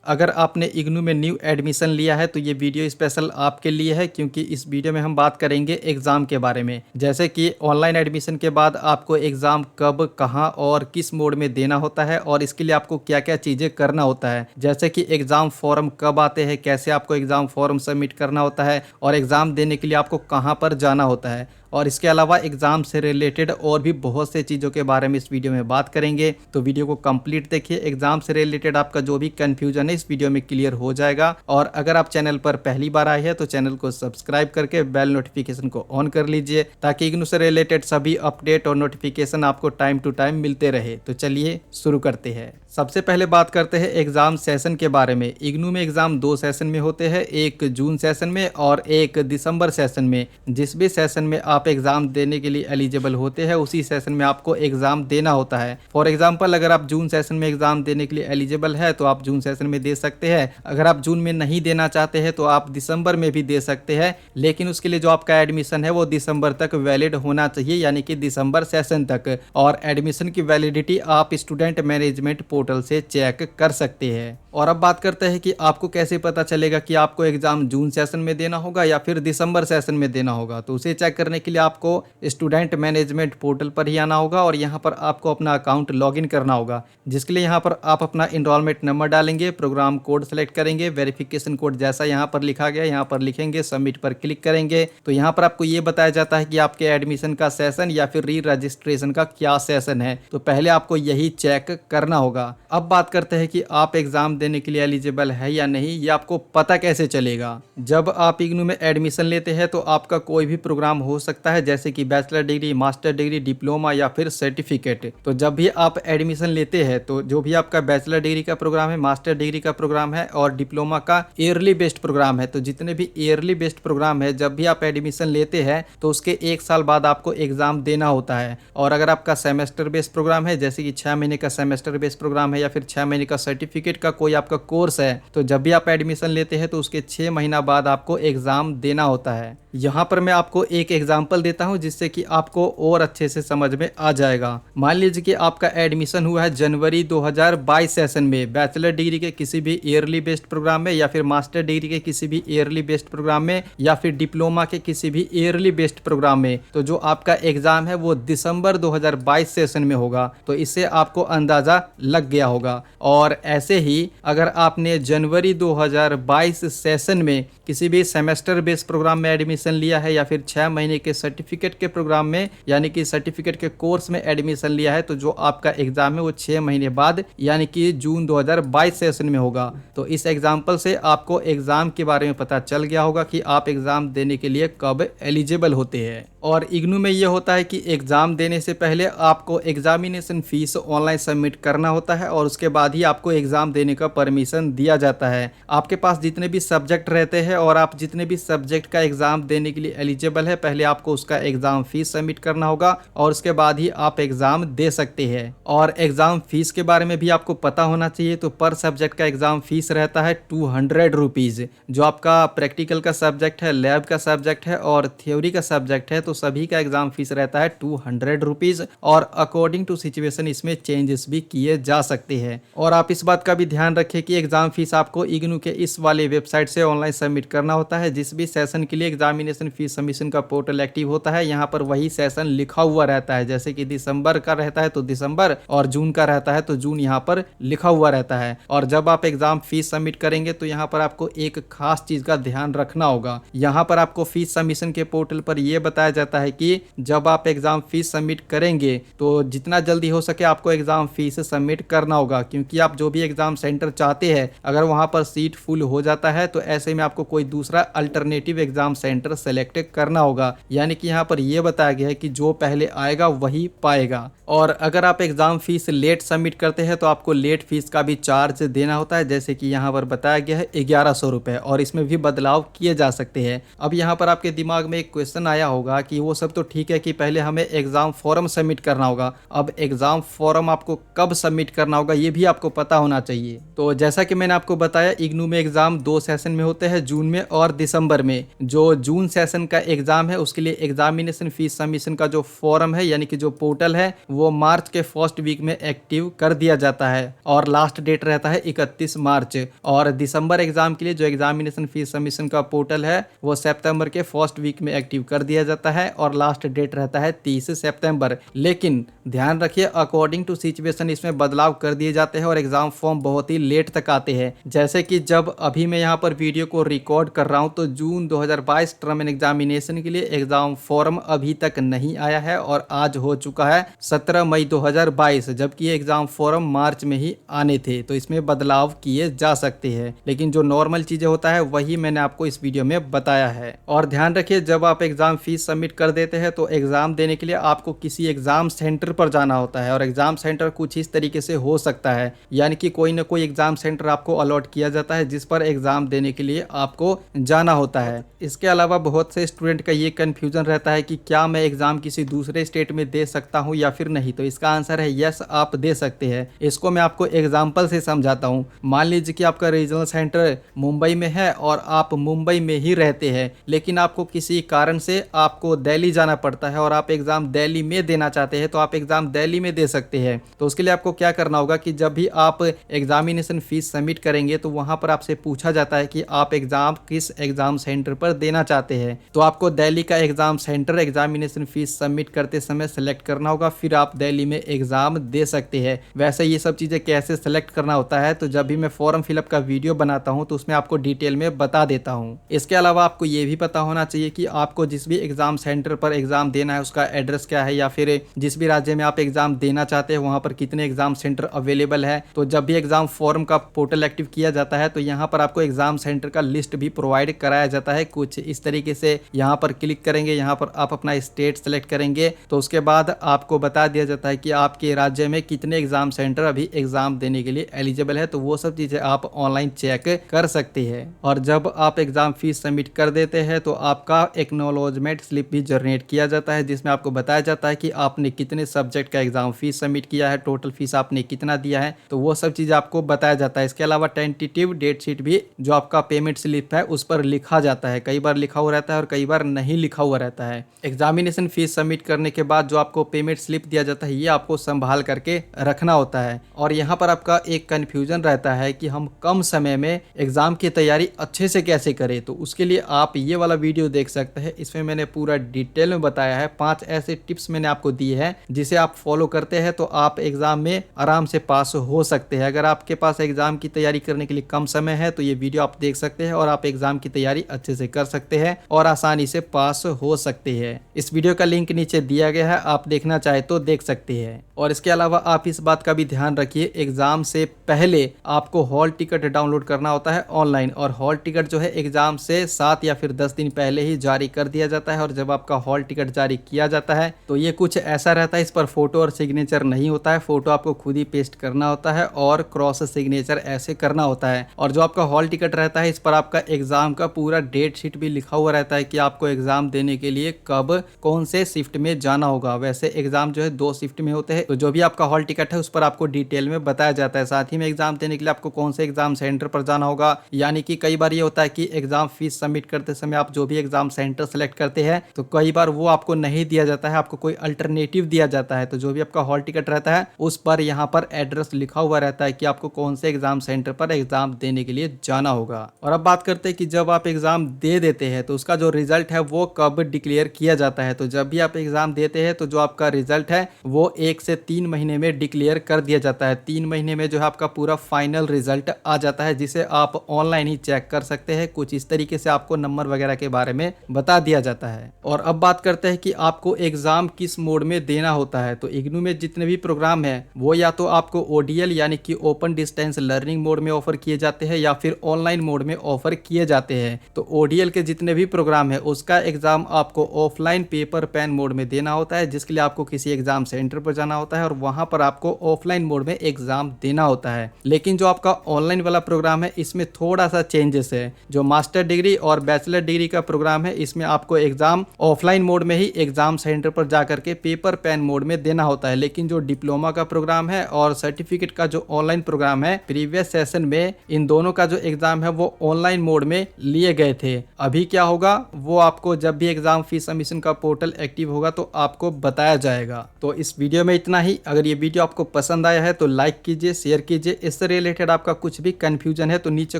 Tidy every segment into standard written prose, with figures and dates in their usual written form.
अगर आपने इग्नू में न्यू एडमिशन लिया है तो ये वीडियो स्पेशल आपके लिए है, क्योंकि इस वीडियो में हम बात करेंगे एग्ज़ाम के बारे में। जैसे कि ऑनलाइन एडमिशन के बाद आपको एग्ज़ाम कब, कहाँ और किस मोड में देना होता है और इसके लिए आपको क्या क्या चीज़ें करना होता है। जैसे कि एग्ज़ाम फॉर्म कब आते हैं, कैसे आपको एग्ज़ाम फॉर्म सबमिट करना होता है और एग्ज़ाम देने के लिए आपको कहाँ पर जाना होता है। और इसके अलावा एग्ज़ाम से रिलेटेड और भी बहुत से चीज़ों के बारे में इस वीडियो में बात करेंगे, तो वीडियो को कंप्लीट देखिए। एग्ज़ाम से रिलेटेड आपका जो भी कन्फ्यूजन है इस वीडियो में क्लियर हो जाएगा। और अगर आप चैनल पर पहली बार आए हैं तो चैनल को सब्सक्राइब करके बेल नोटिफिकेशन को ऑन कर लीजिए, ताकि इग्नू से रिलेटेड सभी अपडेट और नोटिफिकेशन आपको टाइम टू टाइम मिलते रहे। तो चलिए शुरू करते हैं। सबसे पहले बात करते हैं एग्ज़ाम सेशन के बारे में। इग्नू में एग्ज़ाम 2 सेशन में होते हैं, एक जून सेशन में और एक दिसंबर सेशन में। जिस भी सेशन में आप एग्ज़ाम देने के लिए एलिजिबल होते हैं उसी सेशन में आपको एग्ज़ाम देना होता है। फॉर एग्जांपल, अगर आप जून सेशन में एग्ज़ाम देने के लिए एलिजिबल है तो आप जून सेशन में दे सकते हैं। अगर आप जून में नहीं देना चाहते हैं तो आप दिसंबर में भी दे सकते हैं, लेकिन उसके लिए जो आपका एडमिशन है वो दिसंबर तक वैलिड होना चाहिए, यानी कि दिसंबर सेशन तक। और एडमिशन की वैलिडिटी आप स्टूडेंट मैनेजमेंट पोर्टल से चेक कर सकते हैं। और अब बात करते हैं कि आपको कैसे पता चलेगा कि आपको एग्ज़ाम जून सेशन में देना होगा या फिर दिसंबर सेशन में देना होगा। तो उसे चेक करने के लिए आपको स्टूडेंट मैनेजमेंट पोर्टल पर ही आना होगा और यहाँ पर आपको अपना अकाउंट लॉगिन करना होगा, जिसके लिए यहाँ पर आप अपना इनरोलमेंट नंबर डालेंगे, प्रोग्राम कोड सेलेक्ट करेंगे, वेरिफिकेशन कोड जैसा यहाँ पर लिखा गया यहाँ पर लिखेंगे, सबमिट पर क्लिक करेंगे। तो यहाँ पर आपको ये बताया जाता है कि आपके एडमिशन का सेशन या फिर री रजिस्ट्रेशन का क्या सेशन है। तो पहले आपको यही चेक करना होगा। अब बात करते हैं कि आप एग्ज़ाम देने के लिए एलिजिबल है या नहीं, ये आपको पता कैसे चलेगा। जब आप इग्नू में एडमिशन लेते हैं तो आपका कोई भी प्रोग्राम हो सकता है, जैसे कि bachelor degree, master degree, diploma या फिर सर्टिफिकेट। तो जब भी आप एडमिशन लेते हैं तो जो भी आपका बैचलर डिग्री का प्रोग्राम है, मास्टर डिग्री का प्रोग्राम है और डिप्लोमा का ईयरली बेस्ड प्रोग्राम है, तो जितने भी ईयरली बेस्ड प्रोग्राम है जब भी आप एडमिशन लेते हैं तो उसके 1 साल बाद आपको एग्जाम देना होता है। और अगर आपका सेमेस्टर बेस्ड प्रोग्राम है, जैसे कि 6 महीने का सेमेस्टर बेस्ड प्रोग्राम है या फिर 6 महीने का सर्टिफिकेट का कोई आपका कोर्स है, तो जब भी आप एडमिशन लेते हैं तो उसके 6 महीना बाद आपको एग्जाम देना होता है। यहाँ पर मैं आपको एक एग्जाम्पल देता हूँ जिससे कि आपको और अच्छे से समझ में आ जाएगा। मान लीजिए कि आपका एडमिशन हुआ है जनवरी 2022 सेशन में बैचलर डिग्री के किसी भी ईयरली बेस्ड प्रोग्राम में या फिर मास्टर डिग्री के किसी भी ईयरली बेस्ड प्रोग्राम में या फिर डिप्लोमा के किसी भी ईयरली बेस्ड प्रोग्राम में। तो जो आपका एग्जाम है वो दिसंबर 2022 सेशन में होगा। तो इससे आपको अंदाजा लग गया होगा। और ऐसे ही अगर आपने जनवरी 2022 सेशन में किसी भी सेमेस्टर बेस्ड प्रोग्राम में एडमिशन लिया है या फिर 6 महीने के सर्टिफिकेट के प्रोग्राम में यानी कि सर्टिफिकेट के कोर्स में एडमिशन लिया है, तो जो आपका एग्जाम है वो 6 महीने बाद यानी कि जून 2022 सेशन में होगा। तो इस एग्जाम्पल से आपको एग्जाम के बारे में पता चल गया होगा कि आप एग्जाम देने के लिए कब एलिजिबल होते हैं। और इग्नू में ये होता है कि एग्जाम देने से पहले आपको एग्जामिनेशन फीस ऑनलाइन सबमिट करना होता है और उसके बाद ही आपको एग्जाम देने का परमिशन दिया जाता है। आपके पास जितने भी सब्जेक्ट रहते हैं और आप जितने भी सब्जेक्ट का एग्जाम देने के लिए एलिजिबल है, पहले आपको उसका एग्जाम फीस सबमिट करना होगा और उसके बाद ही आप एग्जाम दे सकते हैं। और एग्जाम फीस के बारे में भी आपको पता होना चाहिए। तो पर सब्जेक्ट का एग्जाम फीस रहता है 200 रुपीज़। जो आपका प्रैक्टिकल का सब्जेक्ट है, लैब का सब्जेक्ट है और थ्योरी का सब्जेक्ट है, तो सभी का एग्जाम फीस रहता है 200 रुपीज़। और अकॉर्डिंग टू सिचुएशन इसमें चेंजेस भी किए जा सकते हैं। और आप इस बात का भी ध्यान रखें कि एग्जाम फीस आपको इग्नू के इस वाले वेबसाइट से ऑनलाइन सबमिट करना होता है। जिस भी सेशन के लिए एग्जामिनेशन फीस सबमिशन का पोर्टल एक्टिव होता है, यहाँ पर वही सेशन लिखा हुआ रहता है। जैसे कि दिसंबर का रहता है तो दिसंबर और जून का रहता है तो जून यहाँ पर लिखा हुआ रहता है। और जब आप एग्जाम फीस सबमिट करेंगे तो यहाँ पर आपको एक खास चीज का ध्यान रखना होगा। यहाँ पर आपको फीस सबमिशन के पोर्टल पर यह बताया जाता है कि जब आप एग्जाम फीस सबमिट करेंगे तो जितना जल्दी हो सके आपको एग्जाम फीस सबमिट करना होगा, क्योंकि आप जो भी एग्जाम सेंटर चाहते हैं अगर वहां पर सीट फुल हो जाता है तो ऐसे में आपको कोई दूसरा अल्टरनेटिव एग्जाम सेंटर सेलेक्ट करना होगा। यानी कि यहाँ पर यह बताया गया है कि जो पहले आएगा वही पाएगा। और अगर आप एग्जाम फीस लेट सबमिट करते हैं तो आपको लेट फीस का भी चार्ज देना होता है, जैसे कि यहाँ पर बताया गया है 1100 रुपये। और इसमें भी बदलाव किए जा सकते हैं। अब यहाँ पर आपके दिमाग में एक क्वेश्चन आया होगा कि वो सब तो ठीक है कि पहले हमें एग्जाम फॉर्म सबमिट करना होगा, अब एग्जाम फॉर्म आपको कब सबमिट करना होगा ये भी आपको पता होना चाहिए। तो जैसा कि मैंने आपको बताया इग्नू में एग्जाम 2 सेशन में होते हैं, जून में और दिसंबर में। जो जून जून सेशन का एग्जाम है उसके लिए एग्जामिनेशन फीस सबमिशन का जो फॉर्म है यानी कि जो पोर्टल है वो मार्च के फर्स्ट वीक में एक्टिव कर दिया जाता है और लास्ट डेट रहता है 31 मार्च। और दिसंबर एग्जाम के लिए जो एग्जामिनेशन फीस सबमिशन का पोर्टल है वो सितंबर के फर्स्ट वीक में एक्टिव कर दिया जाता है और लास्ट डेट रहता है 30 सितंबर। लेकिन ध्यान रखिए अकॉर्डिंग टू सिचुएशन इसमें बदलाव कर दिए जाते हैं और एग्जाम फॉर्म बहुत ही लेट तक आते हैं। जैसे कि जब अभी मैं यहाँ पर वीडियो को रिकॉर्ड कर रहा हूँ तो जून 2022 टर्म एंड एग्जामिनेशन के लिए एग्जाम फॉर्म अभी तक नहीं आया है और आज हो चुका है 17 मई 2022, जबकि एग्जाम फॉर्म मार्च में ही आने थे। तो इसमें बदलाव किए जा सकते हैं, लेकिन जो नॉर्मल चीजें होता है वही मैंने आपको इस वीडियो में बताया है। और ध्यान रखिए जब आप एग्जाम फीस सबमिट कर देते हैं तो एग्जाम देने के लिए आपको किसी एग्जाम सेंटर पर जाना होता है और एग्जाम सेंटर कुछ इस तरीके से हो सकता है, यानी कि कोई ना कोई एग्जाम सेंटर आपको अलॉट किया जाता है जिस पर एग्जाम देने के लिए आपको जाना होता है। इसके अलावा बहुत से स्टूडेंट का ये कंफ्यूजन रहता है कि क्या मैं एग्जाम किसी दूसरे स्टेट में दे सकता हूँ या फिर नहीं। तो इसका आंसर है यस, आप दे सकते हैं। इसको मैं आपको एग्जाम्पल से समझाता हूँ। मान लीजिए कि आपका रीजनल सेंटर मुंबई में है और आप मुंबई में ही रहते हैं, लेकिन आपको किसी कारण से आपको दिल्ली जाना पड़ता है और आप एग्जाम दिल्ली में देना चाहते हैं, तो आप एग्जाम दिल्ली में दे सकते हैं। तो उसके लिए आपको क्या करना होगा कि जब भी आप एग्जामिनेशन फीस सबमिट करेंगे तो वहां पर आपसे पूछा जाता है कि आप एग्जाम किस एग्जाम सेंटर पर देना चाहते हैं। तो आपको दिल्ली का exam centre examination fees submit करते समय सेलेक्ट करना होगा, फिर आप दिल्ली में एग्जाम दे सकते हैं। वैसे ये सब चीजें कैसे सेलेक्ट करना होता है तो जब भी मैं फॉर्म फिलअप का वीडियो बनाता हूं तो उसमें आपको डिटेल में बता देता हूं। इसके अलावा आपको ये भी पता होना चाहिए कि आपको जिस भी एग्जाम सेंटर पर एग्जाम देना है उसका एड्रेस क्या है, या फिर जिस भी राज्य में आप एग्जाम देना चाहते हैं वहां पर कितने एग्जाम सेंटर अवेलेबल है। तो जब भी एग्जाम फॉर्म का पोर्टल एक्टिव किया जाता है तो यहाँ पर आपको एग्जाम सेंटर का लिस्ट भी प्रोवाइड कराया जाता है कुछ इस तरीके से। यहाँ पर क्लिक करेंगे, यहाँ पर आप अपना स्टेट सेलेक्ट करेंगे तो उसके बाद आपको बता दिया जाता है कि आपके राज्य में कितने एग्जाम सेंटर अभी एग्जाम देने के लिए एलिजिबल है। तो वो सब चीजें आप ऑनलाइन चेक कर सकते हैं। और जब आप एग्जाम फीस सबमिट कर देते हैं तो आपका एक्नॉलेजमेंट स्लिप भी जनरेट किया जाता है जिसमें आपको बताया जाता है कि आपने कितने सब्जेक्ट का एग्जाम फीस सबमिट किया है, टोटल फीस आपने कितना दिया है, तो वो सब चीज़ आपको बताया जाता है। इसके अलावा टेंटेटिव डेट शीट भी जो आपका पेमेंट स्लिप है उस पर लिखा जाता है। कई बार लिखा हुआ रहता है और कई बार नहीं लिखा हुआ रहता है। एग्जामिनेशन फीस सबमिट करने के बाद जो आपको पेमेंट स्लिप दिया जाता है ये आपको संभाल करके रखना होता है। और यहाँ पर आपका एक कन्फ्यूजन रहता है कि हम कम समय में एग्जाम की तैयारी अच्छे से कैसे करें। तो उसके लिए आप ये वाला वीडियो देख सकते हैं, इसमें मैंने पूरा डिटेल में बताया है। 5 ऐसे टिप्स मैंने आपको दिए हैं जिसे आप फॉलो करते हैं तो आप एग्जाम में आराम से पास हो सकते हैं। अगर आपके पास एग्जाम की तैयारी करने के लिए कम समय है तो ये वीडियो आप देख सकते हैं और आप एग्जाम की तैयारी अच्छे से कर सकते हैं और आसानी से पास हो सकते हैं। इस वीडियो का लिंक नीचे दिया गया है, आप देखना चाहे तो देख सकते हैं। और इसके अलावा आप इस बात का भी ध्यान रखिए, एग्जाम से पहले आपको हॉल टिकट डाउनलोड करना होता है ऑनलाइन, और हॉल टिकट जो है एग्जाम से 7 या फिर 10 दिन पहले ही जारी कर दिया जाता है। और जब आपका हॉल टिकट जारी किया जाता है तो ये कुछ ऐसा रहता है, इस पर फोटो और सिग्नेचर नहीं होता है, फोटो आपको खुद ही पेस्ट करना होता है और क्रॉस सिग्नेचर ऐसे करना होता है। और जो आपका हॉल टिकट रहता है इस पर आपका एग्जाम का पूरा डेट शीट भी लिखा हुआ रहता है कि आपको एग्जाम देने के लिए कब कौन से शिफ्ट में जाना होगा। वैसे एग्जाम जो है 2 शिफ्ट में होते हैं, तो जो भी आपका हॉल टिकट है उस पर आपको डिटेल में बताया जाता है। साथ ही में एग्जाम देने के लिए आपको कौन से एग्जाम सेंटर पर जाना होगा, यानी कि कई बार ये होता है कि एग्जाम फीस सबमिट करते समय आप जो भी एग्जाम सेंटर सेलेक्ट करते हैं तो कई बार वो आपको नहीं दिया जाता है, आपको कोई अल्टरनेटिव दिया जाता है। तो जो भी आपका हॉल टिकट रहता है उस पर यहाँ पर एड्रेस लिखा हुआ रहता है कि आपको कौन से एग्जाम सेंटर पर एग्जाम देने के लिए जाना होगा। और अब बात करते हैं कि जब आप एग्जाम दे देते हैं तो उसका जो रिजल्ट है वो कब डिक्लेयर किया जाता है। तो जब भी आप एग्जाम देते हैं तो जो आपका रिजल्ट है वो 1 से 3 महीने में डिक्लेयर कर दिया जाता है। 3 महीने में जो है आपका पूरा फाइनल रिजल्ट आ जाता है जिसे आप ऑनलाइन ही चेक कर सकते हैं। कुछ इस तरीके से आपको नंबर वगैरह के बारे में बता दिया जाता है। और अब बात करते हैं कि आपको एग्जाम किस मोड में देना होता है। तो इग्नू में जितने भी प्रोग्राम है वो या तो आपको ओडीएल यानी कि ओपन डिस्टेंस लर्निंग मोड में ऑफर किए जाते हैं या फिर ऑनलाइन मोड में ऑफर किए जाते हैं। तो ओडीएल के जितने भी प्रोग्राम है उसका एग्जाम आपको ऑफलाइन पेपर पेन मोड में देना होता है, जिसके लिए आपको किसी एग्जाम सेंटर पर जाना होता है और वहां पर आपको ऑफलाइन मोड में एग्जाम देना होता है। लेकिन जो आपका ऑनलाइन वाला प्रोग्राम है इसमें थोड़ा सा चेंजेस है। जो मास्टर डिग्री और बैचलर डिग्री का प्रोग्राम है इसमें आपको एग्जाम ऑफलाइन मोड में ही एग्जाम सेंटर पर जाकर के पेपर पेन मोड में देना होता है। लेकिन जो डिप्लोमा का प्रोग्राम है और सर्टिफिकेट का जो ऑनलाइन प्रोग्राम है, प्रीवियस सेशन में इन दोनों का जो एग्जाम है वो ऑनलाइन मोड में लिए गए थे। अभी क्या होगा वो आपको जब भी एग्जाम फीस सबमिशन का पोर्टल एक्टिव होगा तो आपको बताया जाएगा। तो इस वीडियो में इतना ही। अगर ये वीडियो आपको पसंद आया है तो लाइक कीजिए, शेयर कीजिए। इससे रिलेटेड आपका कुछ भी कंफ्यूजन है तो नीचे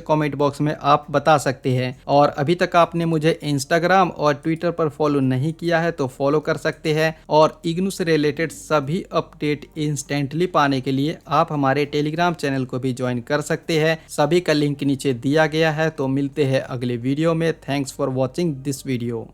कमेंट बॉक्स में आप बता सकते हैं। और अभी तक आपने मुझे इंस्टाग्राम और ट्विटर पर फॉलो नहीं किया है तो फॉलो कर सकते हैं। और इग्नू से रिलेटेड सभी अपडेट इंस्टेंटली पाने के लिए आप हमारे टेलीग्राम चैनल को भी ज्वाइन कर सकते हैं। सभी का लिंक नीचे दिया गया है। तो मिलते हैं अगले वीडियो में। Thanks for watching this video.